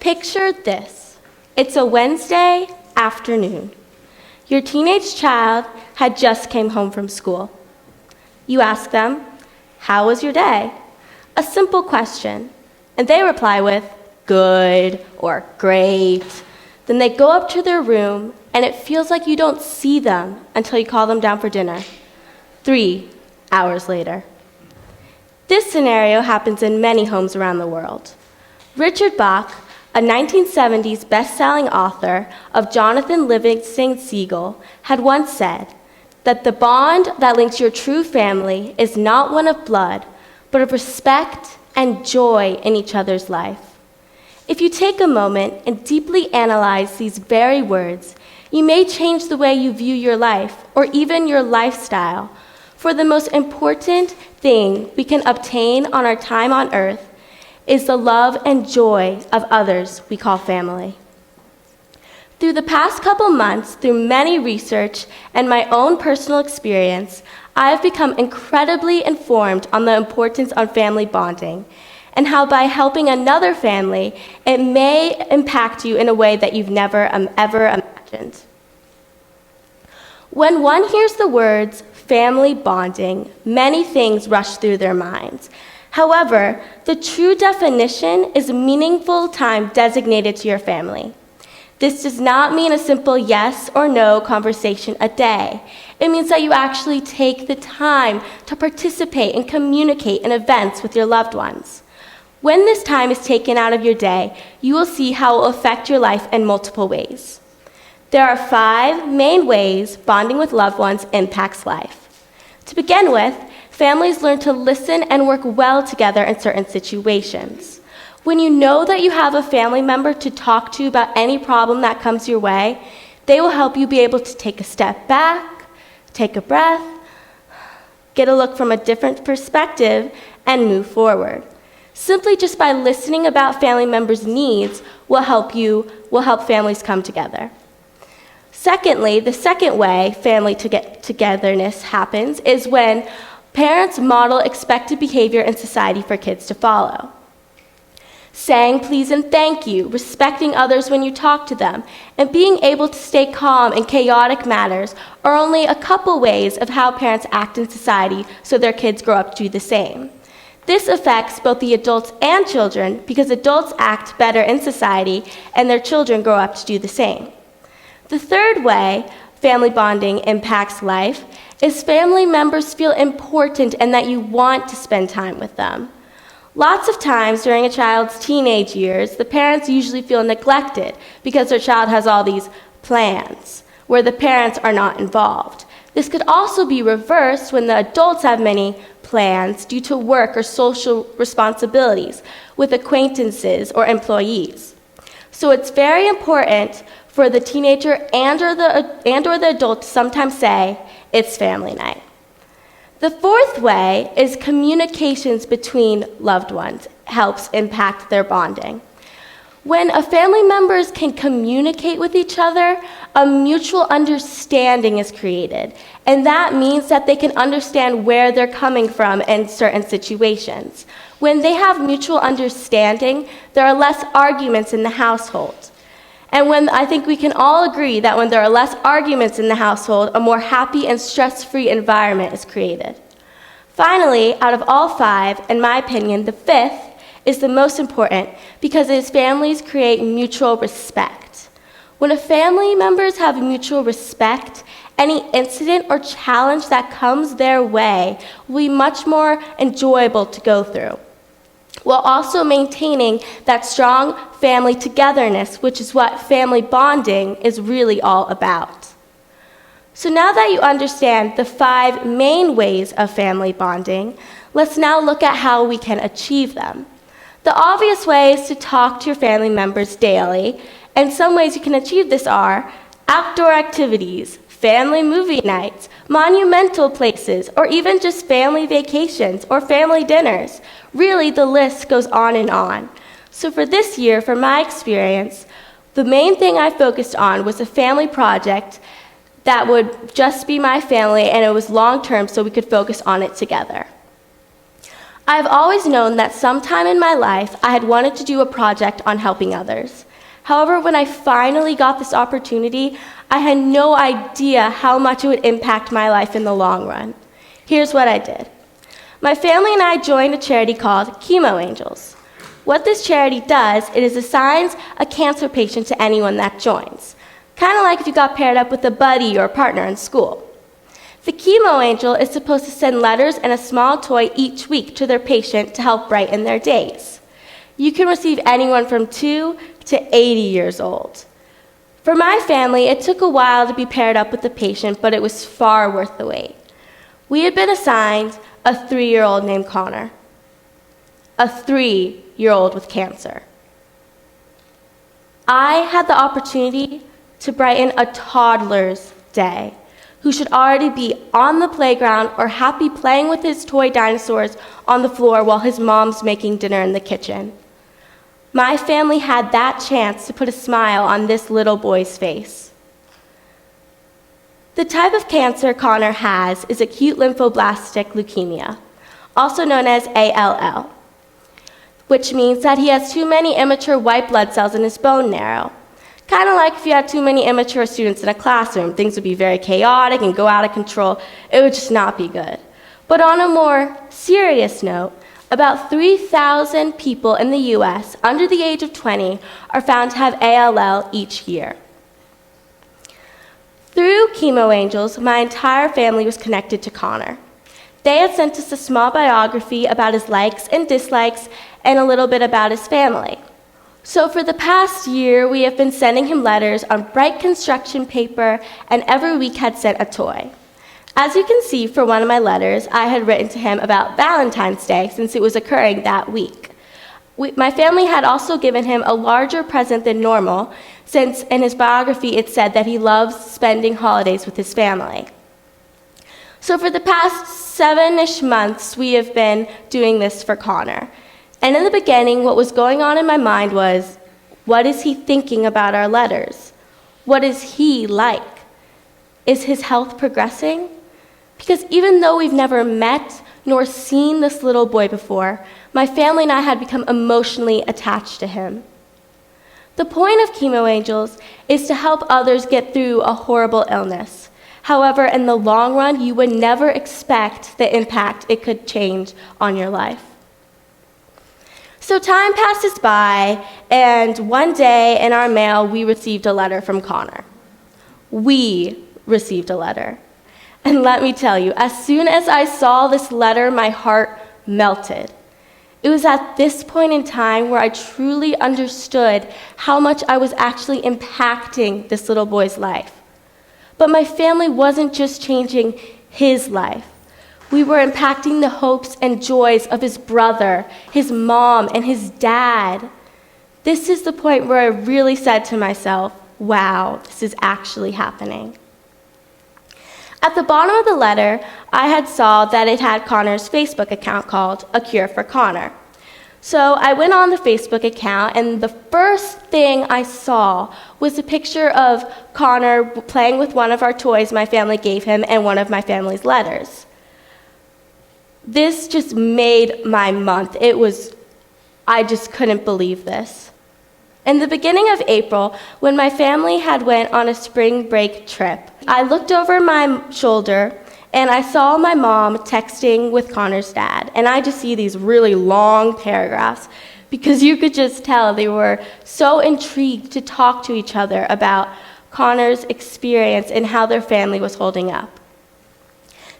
Picture this. It's a Wednesday afternoon. Your teenage child had just came home from school. You ask them, "How was your day?" A simple question. And they reply with, "Good," or "Great." Then they go up to their room, and it feels like you don't see them until you call them down for dinner. 3 hours later. This scenario happens in many homes around the world. Richard Bach, a 1970s best-selling author of Jonathan Livingston Seagull, had once said that the bond that links your true family is not one of blood, but of respect and joy in each other's life. If you take a moment and deeply analyze these very words, you may change the way you view your life or even your lifestyle. For the most important thing we can obtain on our time on earth is the love and joy of others we call family. Through the past couple months, through many research and my own personal experience, I have become incredibly informed on the importance of family bonding and how by helping another family, it may impact you in a way that you've never ever imagined. When one hears the words family bonding, many things rush through their minds. However, the true definition is meaningful time designated to your family. This does not mean a simple yes or no conversation a day. It means that you actually take the time to participate and communicate in events with your loved ones. When this time is taken out of your day, you will see how it will affect your life in multiple ways. There are 5 main ways bonding with loved ones impacts life. To begin with, families learn to listen and work well together in certain situations. When you know that you have a family member to talk to about any problem that comes your way, they will help you be able to take a step back, take a breath, get a look from a different perspective, and move forward. Simply just by listening about family members' needs will help families come together. Secondly, the second way family togetherness happens is when parents model expected behavior in society for kids to follow. Saying please and thank you, respecting others when you talk to them, and being able to stay calm in chaotic matters are only a couple ways of how parents act in society so their kids grow up to do the same. This affects both the adults and children because adults act better in society and their children grow up to do the same. The third way family bonding impacts life is family members feel important and that you want to spend time with them. Lots of times during a child's teenage years, the parents usually feel neglected because their child has all these plans where the parents are not involved. This could also be reversed when the adults have many plans due to work or social responsibilities with acquaintances or employees. So it's very important for the teenager and or the adult to sometimes say, "It's family night." The fourth way is communications between loved ones helps impact their bonding. When a family members can communicate with each other, a mutual understanding is created, and that means that they can understand where they're coming from in certain situations. When they have mutual understanding, there are less arguments in the household. And I think we can all agree that when there are less arguments in the household, a more happy and stress-free environment is created. Finally, out of all 5, in my opinion, the 5th is the most important because its families create mutual respect. When family members have mutual respect, any incident or challenge that comes their way will be much more enjoyable to go through, while also maintaining that strong family togetherness, which is what family bonding is really all about. So now that you understand the 5 main ways of family bonding, let's now look at how we can achieve them. The obvious way is to talk to your family members daily, and some ways you can achieve this are outdoor activities, family movie nights, monumental places, or even just family vacations or family dinners. Really, the list goes on and on. So for this year, from my experience, the main thing I focused on was a family project that would just be my family, and it was long-term so we could focus on it together. I've always known that sometime in my life I had wanted to do a project on helping others. However, when I finally got this opportunity, I had no idea how much it would impact my life in the long run. Here's what I did. My family and I joined a charity called Chemo Angels. What this charity does, it is assigns a cancer patient to anyone that joins. Kind of like if you got paired up with a buddy or a partner in school. The Chemo Angel is supposed to send letters and a small toy each week to their patient to help brighten their days. You can receive anyone from 2 to 80 years old. For my family, it took a while to be paired up with the patient, but it was far worth the wait. We had been assigned a 3-year-old named Connor. A 3-year-old with cancer. I had the opportunity to brighten a toddler's day, who should already be on the playground or happy playing with his toy dinosaurs on the floor while his mom's making dinner in the kitchen. My family had that chance to put a smile on this little boy's face. The type of cancer Connor has is acute lymphoblastic leukemia, also known as ALL, which means that he has too many immature white blood cells in his bone marrow. Kind of like if you had too many immature students in a classroom, things would be very chaotic and go out of control. It would just not be good. But on a more serious note, about 3,000 people in the US under the age of 20 are found to have ALL each year. Through Chemo Angels, my entire family was connected to Connor. They had sent us a small biography about his likes and dislikes and a little bit about his family. So for the past year, we have been sending him letters on bright construction paper and every week had sent a toy. As you can see, for one of my letters, I had written to him about Valentine's Day since it was occurring that week. My family had also given him a larger present than normal since in his biography it said that he loves spending holidays with his family. So for the past 7-ish months, we have been doing this for Connor. And in the beginning, what was going on in my mind was, what is he thinking about our letters? What is he like? Is his health progressing? Because even though we've never met nor seen this little boy before, my family and I had become emotionally attached to him. The point of Chemo Angels is to help others get through a horrible illness. However, in the long run, you would never expect the impact it could change on your life. So time passes by, and one day in our mail, we received a letter from Connor. We received a letter. And let me tell you, as soon as I saw this letter, my heart melted. It was at this point in time where I truly understood how much I was actually impacting this little boy's life. But my family wasn't just changing his life. We were impacting the hopes and joys of his brother, his mom, and his dad. This is the point where I really said to myself, wow, this is actually happening. At the bottom of the letter, I had saw that it had Connor's Facebook account called A Cure for Connor. So I went on the Facebook account, and the first thing I saw was a picture of Connor playing with one of our toys my family gave him and one of my family's letters. This just made my month. I just couldn't believe this. In the beginning of April, when my family had went on a spring break trip, I looked over my shoulder and I saw my mom texting with Connor's dad. And I just see these really long paragraphs because you could just tell they were so intrigued to talk to each other about Connor's experience and how their family was holding up.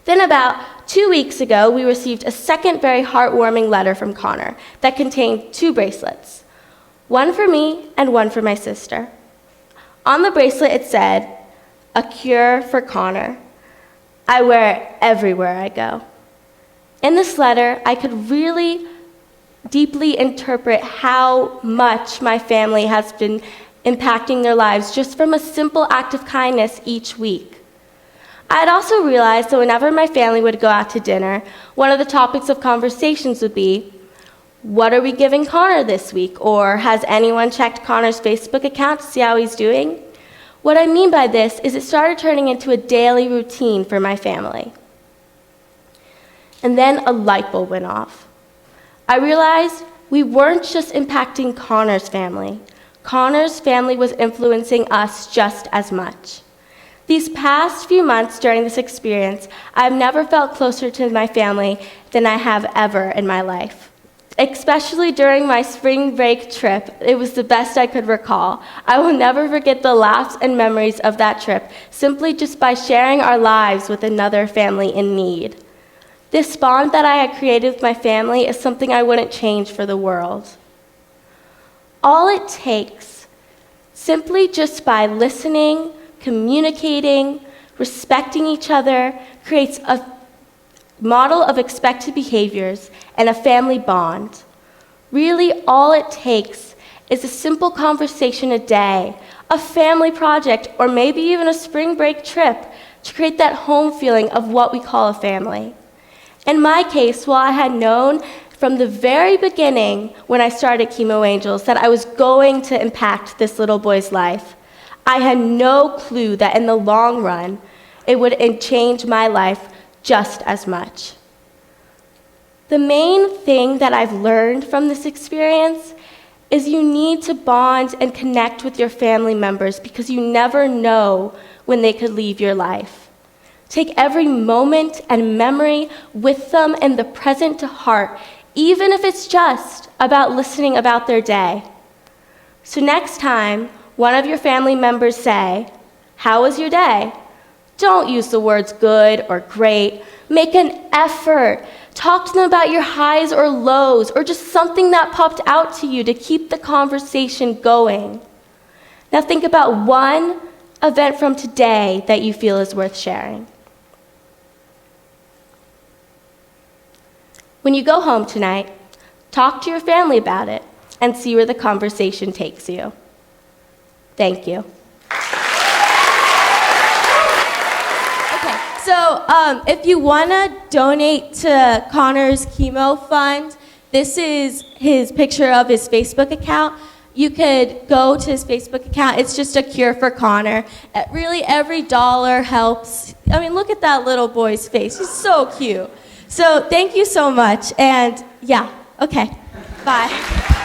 Then about 2 weeks ago, we received a second very heartwarming letter from Connor that contained 2 bracelets. One for me and one for my sister. On the bracelet it said, "A cure for Connor." I wear it everywhere I go. In this letter, I could really deeply interpret how much my family has been impacting their lives just from a simple act of kindness each week. I had also realized that whenever my family would go out to dinner, one of the topics of conversations would be, what are we giving Connor this week? Or has anyone checked Connor's Facebook account to see how he's doing? What I mean by this is it started turning into a daily routine for my family. And then a light bulb went off. I realized we weren't just impacting Connor's family. Connor's family was influencing us just as much. These past few months during this experience, I've never felt closer to my family than I have ever in my life. Especially during my spring break trip, it was the best I could recall. I will never forget the laughs and memories of that trip, simply just by sharing our lives with another family in need. This bond that I had created with my family is something I wouldn't change for the world. All it takes, simply just by listening, communicating, respecting each other, creates a model of expected behaviors and a family bond. Really, all it takes is a simple conversation a day, a family project, or maybe even a spring break trip to create that home feeling of what we call a family. In my case, while I had known from the very beginning when I started Chemo Angels that I was going to impact this little boy's life, I had no clue that in the long run, it would change my life just as much. The main thing that I've learned from this experience is you need to bond and connect with your family members because you never know when they could leave your life. Take every moment and memory with them in the present to heart, even if it's just about listening about their day. So next time one of your family members say, "How was your day?" don't use the words good or great. Make an effort. Talk to them about your highs or lows or just something that popped out to you to keep the conversation going. Now think about one event from today that you feel is worth sharing. When you go home tonight, talk to your family about it and see where the conversation takes you. Thank you. Okay, so if you want to donate to Connor's chemo fund, this is his picture of his Facebook account. You could go to his Facebook account. It's just a cure for Connor. Really, every dollar helps. I mean, look at that little boy's face. He's so cute. So thank you so much. And yeah, okay, bye.